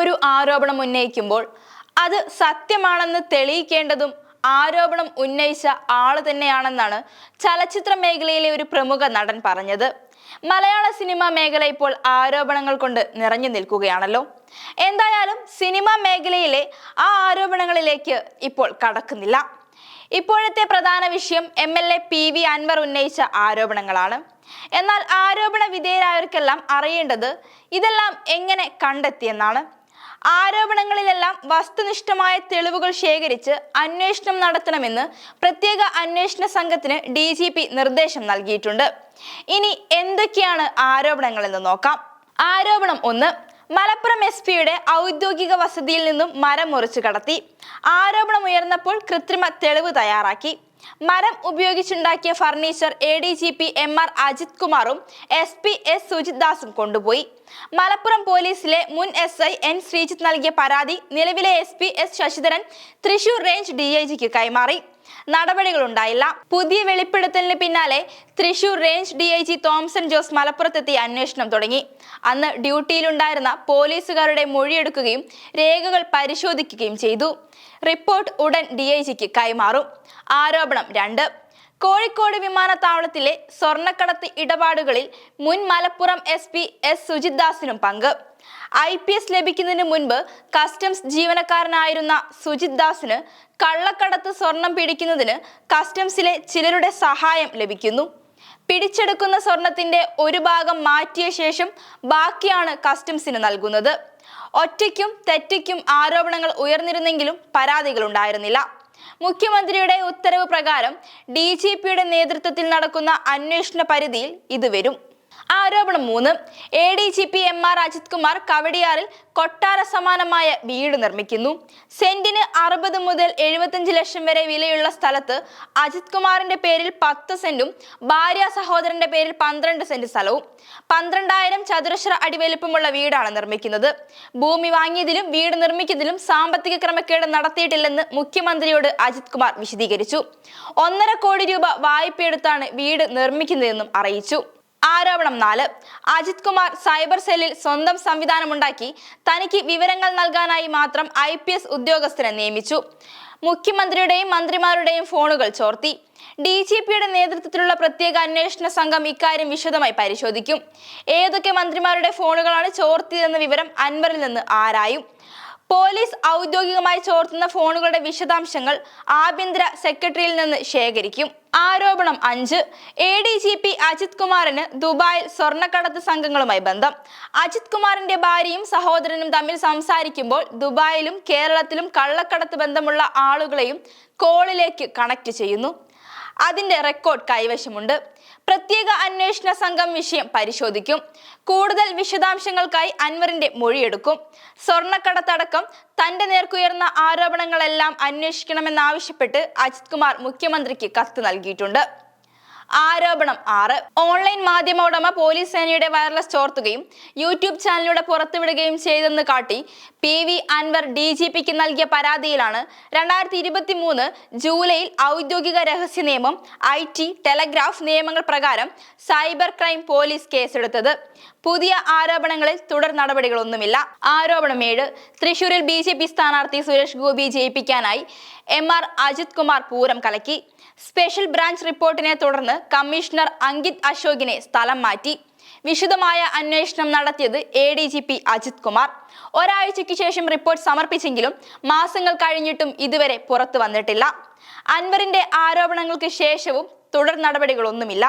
ഒരു ആരോപണം ഉന്നയിക്കുമ്പോൾ അത് സത്യമാണെന്ന് തെളിയിക്കേണ്ടതും ആരോപണം ഉന്നയിച്ച ആള് തന്നെയാണെന്നാണ് ചലച്ചിത്ര മേഖലയിലെ ഒരു പ്രമുഖ നടൻ പറഞ്ഞത്. മലയാള സിനിമാ മേഖല ഇപ്പോൾ ആരോപണങ്ങൾ കൊണ്ട് നിറഞ്ഞു നിൽക്കുകയാണല്ലോ. എന്തായാലും സിനിമാ മേഖലയിലെ ആ ആരോപണങ്ങളിലേക്ക് ഇപ്പോൾ കടക്കുന്നില്ല. ഇപ്പോഴത്തെ പ്രധാന വിഷയം MLA PV അൻവർ ഉന്നയിച്ച ആരോപണങ്ങളാണ്. എന്നാൽ ആരോപണ വിധേയരായവർക്കെല്ലാം അറിയേണ്ടത് ഇതെല്ലാം എങ്ങനെ കണ്ടെത്തിയെന്നാണ്. ആരോപണങ്ങളിലെല്ലാം വസ്തുനിഷ്ഠമായ തെളിവുകൾ ശേഖരിച്ച് അന്വേഷണം നടത്തണമെന്ന് പ്രത്യേക അന്വേഷണ സംഘത്തിന് DGP നിർദ്ദേശം നൽകിയിട്ടുണ്ട്. ഇനി എന്തൊക്കെയാണ് ആരോപണങ്ങളെന്ന് നോക്കാം. ആരോപണം 1. മലപ്പുറം SP-യുടെ ഔദ്യോഗിക വസതിയിൽ നിന്നും മരം മുറിച്ചു കടത്തി. ആരോപണം ഉയർന്നപ്പോൾ കൃത്രിമ തെളിവ് തയ്യാറാക്കി. മരം ഉപയോഗിച്ചുണ്ടാക്കിയ ഫർണിച്ചർ ADGP MR അജിത് കുമാറും SP S സുജിത് ദാസും കൊണ്ടുപോയി. മലപ്പുറം പോലീസിലെ മുൻ SI N ശ്രീജിത്ത് നൽകിയ പരാതി നിലവിലെ SP S Sasidharan Thrissur range DIGക്ക് കൈമാറി. നടപടികളുണ്ടായില്ല. പുതിയ വെളിപ്പെടുത്തലിന് പിന്നാലെ തൃശൂർ റേഞ്ച് DIG തോംസൺ ജോസ് മലപ്പുറത്തെത്തി അന്വേഷണം തുടങ്ങി. അന്ന് ഡ്യൂട്ടിയിലുണ്ടായിരുന്ന പോലീസുകാരുടെ മൊഴിയെടുക്കുകയും രേഖകൾ പരിശോധിക്കുകയും ചെയ്തു. റിപ്പോർട്ട് ഉടൻ DIGക്ക് കൈമാറും. ആരോപണം 2. കോഴിക്കോട് വിമാനത്താവളത്തിലെ സ്വർണ്ണക്കടത്ത് ഇടപാടുകളിൽ മുൻ മലപ്പുറം SP S സുജിത് ദാസിനും പങ്ക്. IPS ലഭിക്കുന്നതിന് മുൻപ് കസ്റ്റംസ് ജീവനക്കാരനായിരുന്ന സുജിത് ദാസിന് കള്ളക്കടത്ത് സ്വർണം പിടിക്കുന്നതിന് കസ്റ്റംസിലെ ചിലരുടെ സഹായം ലഭിക്കുന്നു. പിടിച്ചെടുക്കുന്ന സ്വർണത്തിന്റെ ഒരു ഭാഗം മാറ്റിയ ശേഷം ബാക്കിയാണ് കസ്റ്റംസിന് നൽകുന്നത്. ഒറ്റയ്ക്കും തെറ്റയ്ക്കും ആരോപണങ്ങൾ ഉയർന്നിരുന്നെങ്കിലും പരാതികൾ ഉണ്ടായിരുന്നില്ല. മുഖ്യമന്ത്രിയുടെ ഉത്തരവ് പ്രകാരം DGPയുടെ നേതൃത്വത്തിൽ നടക്കുന്ന അന്വേഷണ പരിധിയിൽ ഇത് വരും. ആരോപണം 3. ADGP MR അജിത് കുമാർ കവടിയാറിൽ കൊട്ടാര സമാനമായ വീട് നിർമ്മിക്കുന്നു. സെന്റിന് 60 മുതൽ 75 ലക്ഷം വരെ വിലയുള്ള സ്ഥലത്ത് അജിത് കുമാറിന്റെ പേരിൽ 10 സെന്റും ഭാര്യ സഹോദരന്റെ പേരിൽ 12 സെന്റ് സ്ഥലവും 12,000 ചതുരശ്ര അടി വലിപ്പമുള്ള വീടാണ് നിർമ്മിക്കുന്നത്. ഭൂമി വാങ്ങിയതിലും വീട് നിർമ്മിക്കുന്നതിലും സാമ്പത്തിക ക്രമക്കേട് നടത്തിയിട്ടില്ലെന്ന് മുഖ്യമന്ത്രിയോട് അജിത് കുമാർ വിശദീകരിച്ചു. 1.5 കോടി രൂപ വായ്പയെടുത്താണ് വീട് നിർമ്മിക്കുന്നതെന്നും അറിയിച്ചു. ആരോപണം 4. അജിത് കുമാർ സൈബർ സെല്ലിൽ സ്വന്തം സംവിധാനമുണ്ടാക്കി തനിക്ക് വിവരങ്ങൾ നൽകാനായി മാത്രം IPS ഉദ്യോഗസ്ഥരെ നിയമിച്ചു. മുഖ്യമന്ത്രിയുടെയും മന്ത്രിമാരുടെയും ഫോണുകൾ ചോർത്തി. DGPയുടെ നേതൃത്വത്തിലുള്ള പ്രത്യേക അന്വേഷണ സംഘം ഇക്കാര്യം വിശദമായി പരിശോധിക്കും. ഏതൊക്കെ മന്ത്രിമാരുടെ ഫോണുകളാണ് ചോർത്തിയതെന്ന വിവരം അൻവറിൽ നിന്ന് ആരായും. പോലീസ് ഔദ്യോഗികമായി ചോർത്തുന്ന ഫോണുകളുടെ വിശദാംശങ്ങൾ ആഭ്യന്തര സെക്രട്ടറിയിൽ നിന്ന് ശേഖരിക്കും. ആരോപണം 5. ADGP അജിത് കുമാറിന് ദുബായിൽ സ്വർണ്ണക്കടത്ത് സംഘങ്ങളുമായി ബന്ധം. അജിത് കുമാറിന്റെ ഭാര്യയും സഹോദരനും തമ്മിൽ സംസാരിക്കുമ്പോൾ ദുബായിലും കേരളത്തിലും കള്ളക്കടത്ത് ബന്ധമുള്ള ആളുകളെയും കോളിലേക്ക് കണക്ട് ചെയ്യുന്നു. അതിന്റെ റെക്കോർഡ് കൈവശമുണ്ട്. പ്രത്യേക അന്വേഷണ സംഘം വിഷയം പരിശോധിക്കും. കൂടുതൽ വിശദാംശങ്ങൾക്കായി അൻവറിന്റെ മൊഴിയെടുക്കും. സ്വർണ്ണക്കടത്തടക്കം തന്റെ നേർക്കുയർന്ന ആരോപണങ്ങളെല്ലാം അന്വേഷിക്കണമെന്നാവശ്യപ്പെട്ട് അജിത് കുമാർ മുഖ്യമന്ത്രിക്ക് കത്ത് നൽകിയിട്ടുണ്ട്. ആരോപണം 6. ഓൺലൈൻ മാധ്യമ ഉടമ പോലീസ് സേനയുടെ വയർലെസ് ചോർത്തുകയും യൂട്യൂബ് ചാനലിലൂടെ പുറത്തുവിടുകയും ചെയ്തെന്ന് കാട്ടി PV അൻവർ DGPക്ക് നൽകിയ പരാതിയിലാണ് 2023 ജൂലൈയിൽ ഔദ്യോഗിക രഹസ്യ നിയമം IT ടെലഗ്രാഫ് നിയമങ്ങൾ പ്രകാരം സൈബർ ക്രൈം പോലീസ് കേസെടുത്തത്. പുതിയ ആരോപണങ്ങളിൽ തുടർ നടപടികളൊന്നുമില്ല. ആരോപണം 7. തൃശൂരിൽ BJP സ്ഥാനാർത്ഥി സുരേഷ് ഗോപി ജയിപ്പിക്കാനായി MR അജിത് കുമാർ പൂരം കലക്കി. സ്പെഷ്യൽ ബ്രാഞ്ച് റിപ്പോർട്ടിനെ തുടർന്ന് കമ്മീഷണർ അങ്കിത് അശോകിനെ സ്ഥലം മാറ്റി. വിശദമായ അന്വേഷണം നടത്തിയത് ADGP അജിത് കുമാർ. ഒരാഴ്ചയ്ക്ക് ശേഷം റിപ്പോർട്ട് സമർപ്പിച്ചെങ്കിലും മാസങ്ങൾ കഴിഞ്ഞിട്ടും ഇതുവരെ പുറത്തു വന്നിട്ടില്ല. അൻവറിന്റെ ആരോപണങ്ങൾക്ക് ശേഷവും തുടർ നടപടികളൊന്നുമില്ല.